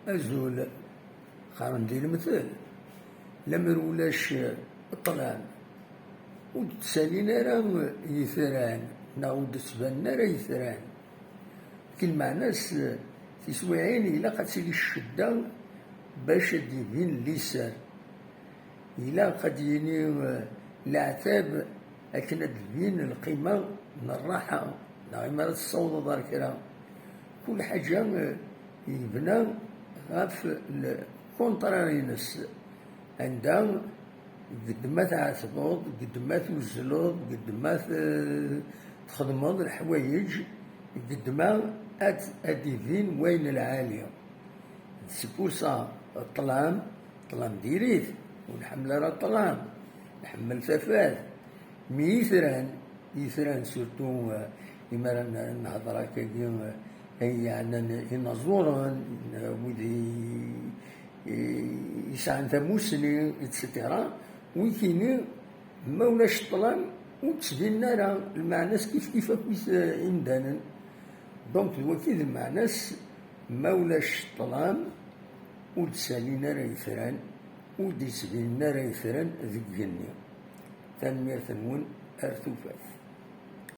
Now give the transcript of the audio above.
أزول خارن ديال المثل لمر ولاش الطلام وتسالينا راه يثران نعود تبان راه يثران كل معناس تسويعين إلا قد تسيلي الشدة باش تبين اللسان إلا قد يني العتاب أكن تبين القيمة من الراحة نعم تصوض دار كرا كل حاجة يبنى غاف الكونترارينس عندها قد ما تعاتبوض قد ما توزلوض قد ما تخدموض الحوايج قد ما أديفين وين العالية سبوسا الطلام ديريت ونحمل راه الطلام نحمل تفات مي يثران سورتو إما نهضر هكاكي يعني ينظرون وذي يسعن ثموسني اتسترا ويكيني ما ولاش الطلام وتسبيلنا راه المعناس كيف أكويس إمدانا دونك الوكيد المعناس ما ولاش الطلام وتسالينا راه يثران وديسبيلنا راه يثران ذيك الجنة تنمير تنون أرثوفات.